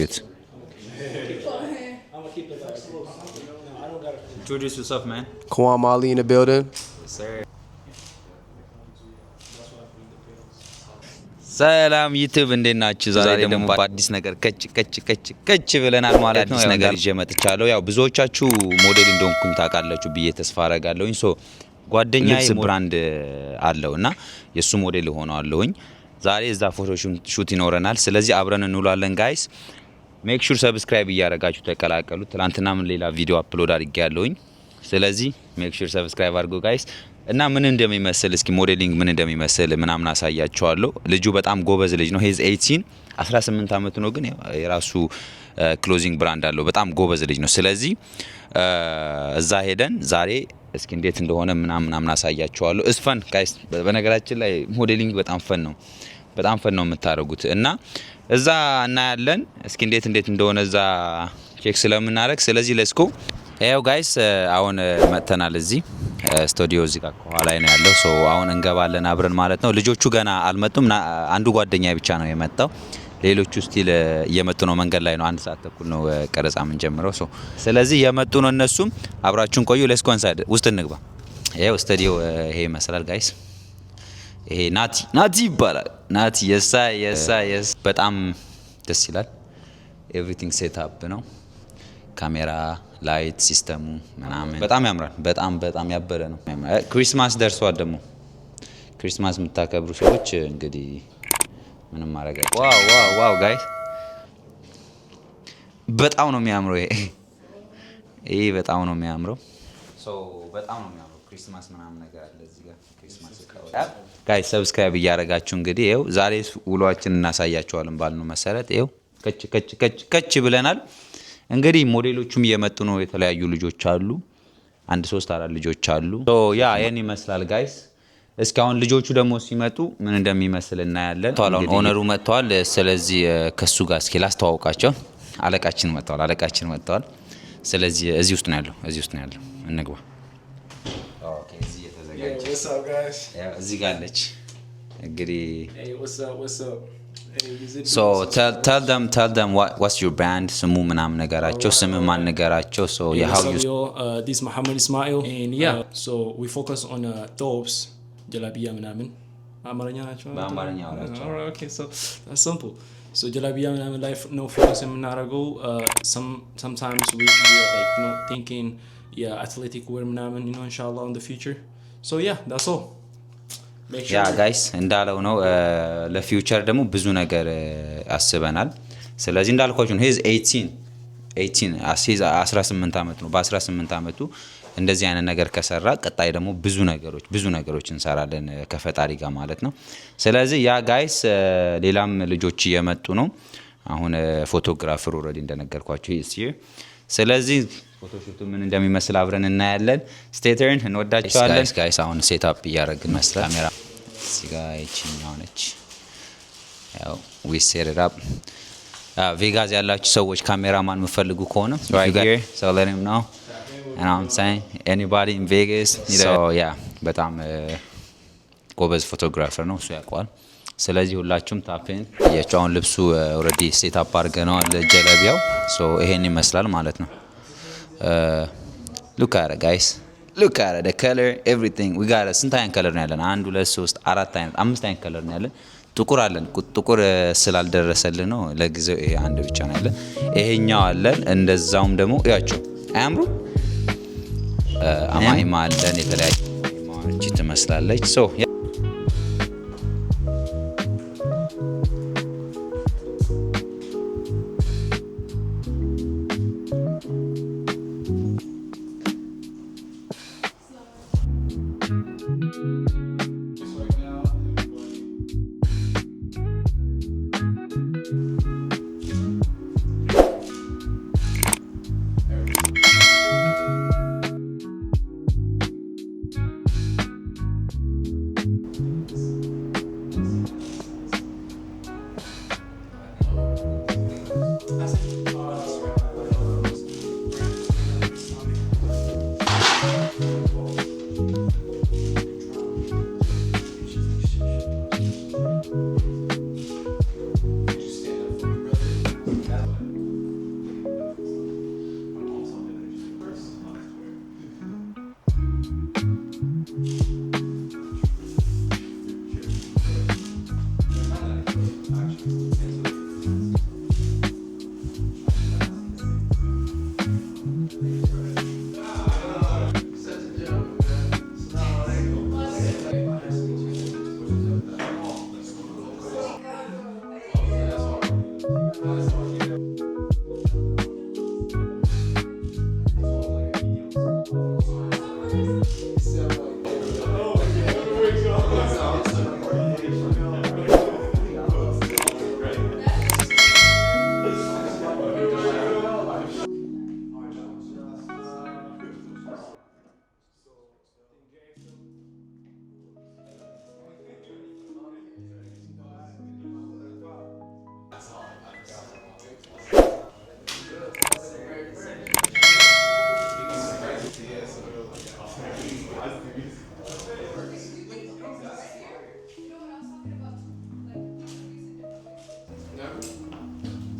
እዩት። Introduce yourself, man. Kwam Ali in the building. Yes, sir. ሰላም ዩቲዩብ እንዴት ናችሁ? ዛሬ ደግሞ በአዲስ ነገር ከች ብለናል ማለት ነው። ነገር ይዤ መጥቻለሁ። ያው ብዙዎቻችሁ ሞዴል እንደሆንኩኝ ታውቃላችሁ ብዬ ተስፋ አደርጋለሁኝ። ሶ ጓደኛዬ ብራንድ አለውና የሱ ሞዴል ሆነዋለሁኝ። ዛሬ እዛ ፎቶ ሹት ይኖረናል። ስለዚህ አብረን እንውላለን ጋይስ። ሜክ ሹር ሰብስክራይብ እያደረጋችሁ ተቀላቀሉ። ትናንትና ምን ሌላ ቪዲዮ አፕሎድ አድርጌያለሁኝ። ስለዚህ ሜክ ሹር ሰብስክራይብ አድርጉ ጋይስ። እና ምን እንደሚመስል እስኪ ሞዴሊንግ ምን እንደሚመስል ምናምን አሳያችኋለሁ። ልጁ በጣም ጎበዝ ልጅ ነው። ሄዝ 18 አመቱ ነው፣ ግን የራሱ ክሎዚንግ ብራንድ አለው። በጣም ጎበዝ ልጅ ነው። ስለዚህ እዛ ሄደን ዛሬ እስኪ እንዴት እንደሆነ ምናምን አሳያችኋለሁ። እስፈን ጋይስ። በነገራችን ላይ ሞዴሊንግ በጣም ፈን ነው። በጣም ፈን ነው የምታደርጉት እና እዛ እናያለን። እስኪ እንዴት እንደሆነ እዛ ቼክ ስለምናደርግ ስለዚህ ሌትስ ጎ። ያው ጋይስ አሁን መተናል። እዚህ ስቱዲዮ እዚህ ጋር ከኋላ ነው ያለው። ሶ አሁን እንገባለን አብረን ማለት ነው። ልጆቹ ገና አልመጡም። አንዱ ጓደኛዬ ብቻ ነው የመጣው። ሌሎቹ ስቲል እየመጡ ነው። መንገድ ላይ ነው። 1 ሰዓት ተኩል ነው ቀረጻ ምን ጀምረው። ሶ ስለዚህ የመጡ ነው እነሱም። አብራችሁን ቆዩ። ሌትስ ጎ ኢንሳይድ፣ ውስጥ እንግባ። ያው ስቱዲዮ ይሄ ይመስላል ጋይስ። ይሄ ናቲ ይባላል። ናቲ የሳ በጣም ደስ ይላል። ኤቭሪቲንግ ሴት አፕ ነው። ካሜራ፣ ላይት ሲስተሙ ምናምን በጣም ያምራል። በጣም ያበረ ነው። ክሪስማስ ደርሷል። ደግሞ ክሪስማስ የምታከብሩ ሰዎች እንግዲህ ምንም ማድረግ ዋው ጋይስ በጣም ነው የሚያምረው። ይሄ በጣም ነው የሚያምረው። በጣም ነው የሚያምረው። ክሪስማስ ምናምን ነገር አለ እዚህ ጋር። ክሪስማስ ጋይስ ሰብስክራይብ እያደረጋችሁ እንግዲህ ይኸው ዛሬ ውሏችን እናሳያችኋለን ባልነው መሰረት ይኸው ከች ብለናል። እንግዲህ ሞዴሎቹም እየመጡ ነው። የተለያዩ ልጆች አሉ። 1-3-4 ልጆች አሉ። ያ ይሄን ይመስላል ጋይስ። እስካሁን ልጆቹ ደግሞ ሲመጡ ምን እንደሚመስል እናያለን። አሁን ኦነሩ መጥተዋል። ስለዚህ ከሱ ጋር እስኪ ላስተዋውቃቸው። አለቃችን መጥተዋል። ስለዚህ እዚህ ውስጥ ነው ያለው። እንግባ። ኦኬ እዚህ የተዘጋጀ What's up guys? እዚህ ጋር አለች እንግዲህ Hey, what's up? So tell them what's your brand? ስሙ ምናምን ነገራቸው። ስም ማን ነገራቸው? So how you this Muhammad Ismail and so we focus on tops jalabia ምናምን አማርኛ ናቸው። በአማርኛ አወራቸው። Alright, okay, so that's simple. So jalabia ምናምን ላይ ነው focus የምናደርገው. Sometimes we are like thinking athletic wear ምናምን inshallah in the future. So that's all. ያ ጋይስ እንዳለው ነው። ለፊውቸር ደግሞ ብዙ ነገር አስበናል። ስለዚህ እንዳልኳችሁ ሄዝ 18 አመት ነው። በ18 አመቱ እንደዚህ አይነት ነገር ከሰራ ቀጣይ ደግሞ ብዙ ነገሮች እንሰራለን ከፈጣሪ ጋር ማለት ነው። ስለዚህ ያ ጋይስ ሌላም ልጆች እየመጡ ነው። አሁን ፎቶግራፈሩ ኦሬዲ እንደነገርኳችሁ ይስ ስለዚህ ፎቶሹቱ ምን እንደሚመስል አብረን እናያለን። ስቴተርን እንወዳቸዋለን ጋይስ። አሁን ሴት አፕ እያደረግን መስራት ካሜራ እዚህ ጋር ይችኛው ነች። ያው ዊ ሴት ኢት አፕ። ቬጋስ ያላችሁ ሰዎች ካሜራማን የምትፈልጉ ከሆነ right here, so let him know. And I'm saying anybody in Vegas, so በጣም ጎበዝ ፎቶግራፈር ነው፣ እሱ ያውቀዋል። ስለዚህ ሁላችሁም ታፔን የጫውን ልብሱ ኦሬዲ ሴት አፕ አድርገናል። ጀለቢያው ሶ ይሄን ይመስላል ማለት ነው። look at it guys, look at it, the color, everything we got a ስንት አይነት ከለር ነው ያለን? 1 2 3 4 አይነት 5 አይነት ከለር ነው ያለን። ጥቁር አለን። ጥቁር ስላልደረሰልን ነው ለጊዜው ይሄ አንድ ብቻ ነው ያለን። ይሄኛው አለን። እንደዛውም ደግሞ ያችሁ አያምሩ አማይማ አለን። የተለያየ ማንቺ ትመስላለች። ሶ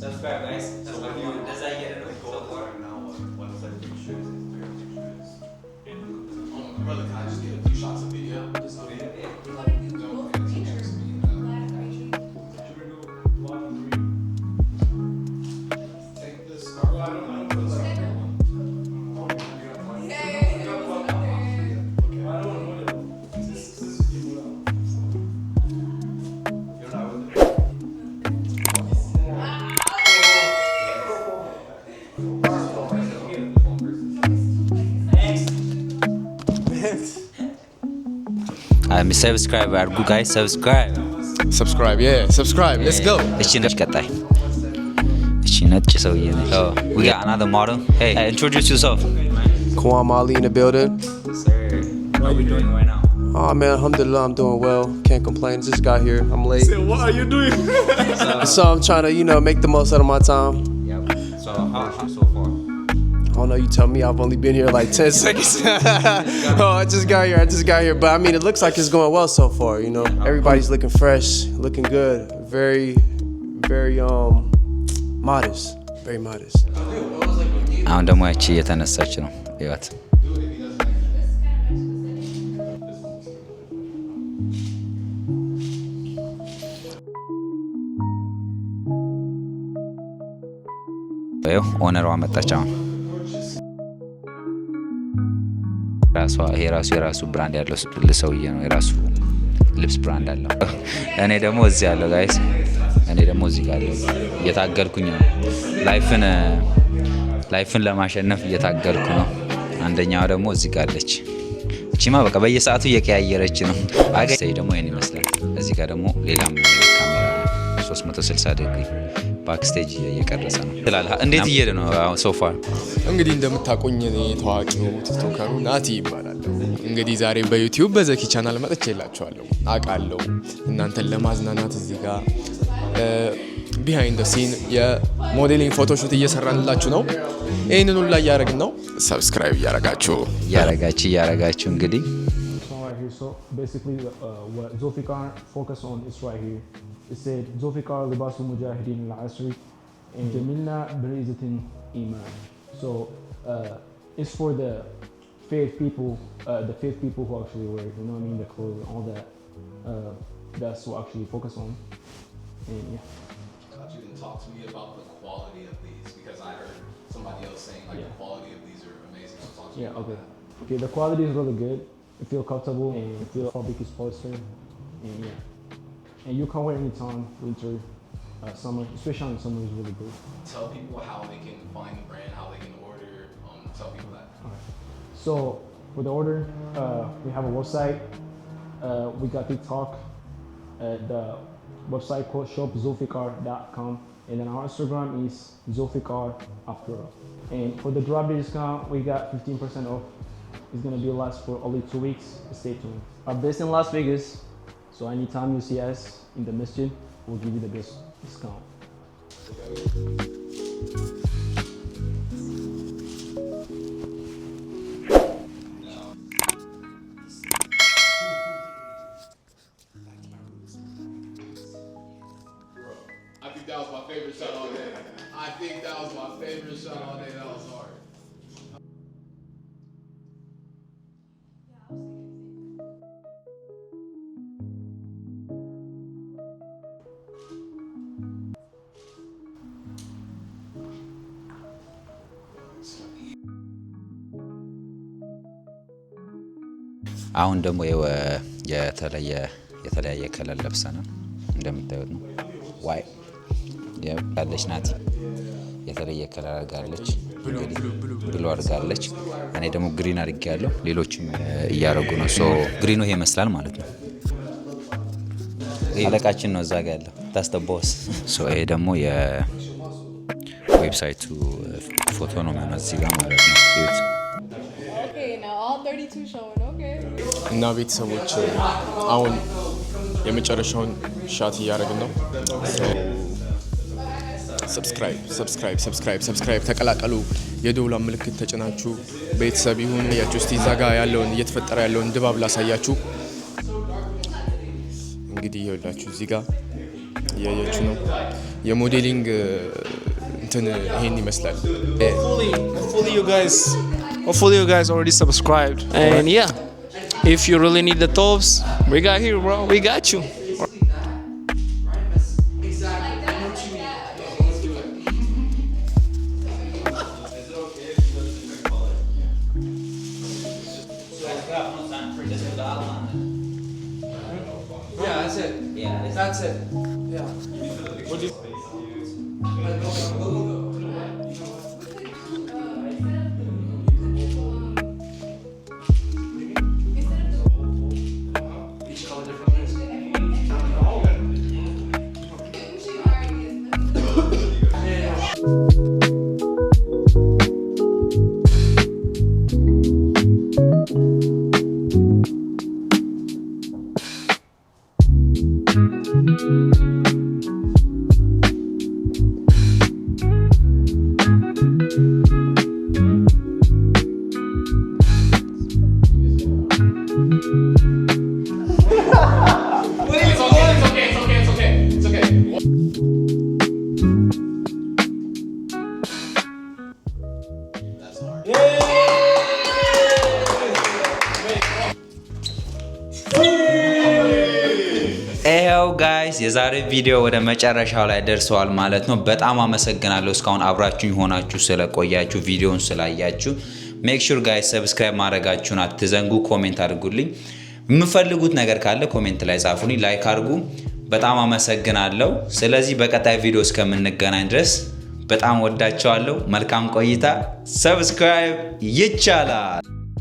Subscribe guys. Does that get it so far? Brother, can I just get a few shots of video? Take this. ሰብስክራይብ አድርጉ ጋይስ ሰብስክራይብ Subscribe. Let's go. እቺ ነች ቀጣይ እቺ ነጭ ሰውዬ ነች we got another model hey introduce yourself Kwan Mali in the building. sir how are you doing right now Oh man, alhamdulillah, I'm doing well. Can't complain. Just got here. I'm late. What are you doing? So I'm trying to, make the most out of my time. yep so how so far Oh no, you tell me. I've only been here like 10 seconds. Oh, I just got here. But I mean, it looks like it's going well so far. Everybody's looking fresh, looking good. Very, very modest. Very modest. አሁን ደግሞ ያቺ እየተነሳች ነው ይወት ኦነሯ መጣች አሁን የራሱ ብራንድ ያለው ሰውዬ ነው የራሱ ልብስ ብራንድ አለው እኔ ደግሞ እዚህ ያለው ጋይስ እኔ ደግሞ እዚህ ጋር ያለው እየታገልኩኝ ነው ላይፍን ለማሸነፍ እየታገልኩ ነው አንደኛው ደግሞ እዚህ ጋር አለች እቺማ በቃ በየሰዓቱ እየቀያየረች ነው አጋይ ደግሞ የኔ ይመስላል እዚህ ጋር ደግሞ ሌላም ካሜራ 360 ዲግሪ ባክስቴጅ እየቀረጸ ነው ትላለህ እንዴት እየሄደ ነው ሶ ፋር እንግዲህ እንደምታቆኝ እኔ ታዋቂው ቲክቶከሩ ናቲ ይባላል እንግዲህ ዛሬ በዩቲዩብ በዘኪ ቻናል መጥቼላችኋለሁ አውቃለሁ እናንተን ለማዝናናት እዚህ ጋር ቢሃይንድ ዘ ሲን የሞዴሊንግ ፎቶሹት እየሰራንላችሁ ነው ይሄንን ሁሉ ላይ ያረግን ነው ሰብስክራይብ ያረጋችሁ እንግዲህ So basically what Zulfikar focused on is right here. It said Zulfikar libasul mujahideen al-asri and jamilna barizatin iman. So it's for the faith people who actually wear, the clothes, all that. That's what actually focus on. And yeah. I thought you didn't talk to me about the quality of these because I heard somebody else saying the quality of these are amazing. So talk to me about that. Okay, the quality is really good. You feel comfortable and you feel fabric is polyester and and you can wear anytime, winter, summer, especially in summer is really good. Tell people how they can find the brand, how they can order. Tell people that. Alright. So for the order, we have a website. We got TikTok. The website called shopzulfikar.com, and then our Instagram is Zulfikar after all. And for the drop discount, we got 15% off. It's gonna be last for only 2 weeks. Stay tuned. Our base in Las Vegas, so anytime you see us in the masjid, we'll give you the best discount. I think that was my favorite shot all day. That was hard. አሁን ደግሞ የተለያየ ከለር ለብሰናል እንደምታዩት ነው ያለች ናት የተለየ ከለር አድርጋለች ብሉ አድርጋለች እኔ ደግሞ ግሪን አድርጌያለሁ ሌሎችም እያረጉ ነው ሶ ግሪኑ ይሄ ይመስላል ማለት ነው አለቃችን ነው እዛ ጋር ያለው that's the boss ሶ ይሄ ደግሞ የዌብሳይቱ ፎቶ ነው ማለት እዚህ ጋር ማለት ነው Okay, now all 32 showing. Okay. እና ቤተሰቦች አሁን የመጨረሻውን ሻት እያደረግን ነው ሰብስክራይብ ተቀላቀሉ የደውሏን ምልክት ተጭናችሁ ቤተሰብ ይሁን ያችሁ እስቲ እዛ ጋር ያለውን እየተፈጠረ ያለውን ድባብ ላሳያችሁ እንግዲህ ይኸውላችሁ እዚህ ጋር እያያችሁ ነው የሞዴሊንግ እንትን ይሄን ይመስላል Hopefully you guys already subscribed. And yeah, if you really need the tops, we got here, bro. We got you. Yeah, that's it. That's it. Yeah. ኤው ጋይስ የዛሬ ቪዲዮ ወደ መጨረሻው ላይ ደርሰዋል ማለት ነው በጣም አመሰግናለሁ እስካሁን አብራችሁኝ ሆናችሁ ስለቆያችሁ ቪዲዮውን ስላያችሁ ሜክ ሹር ጋይስ ሰብስክራይብ ማድረጋችሁን አትዘንጉ ኮሜንት አድርጉልኝ የምፈልጉት ነገር ካለ ኮሜንት ላይ ጻፉልኝ ላይክ አድርጉ በጣም አመሰግናለሁ ስለዚህ በቀጣይ ቪዲዮ እስከምንገናኝ ድረስ በጣም ወዳችኋለሁ መልካም ቆይታ ሰብስክራይብ ይቻላል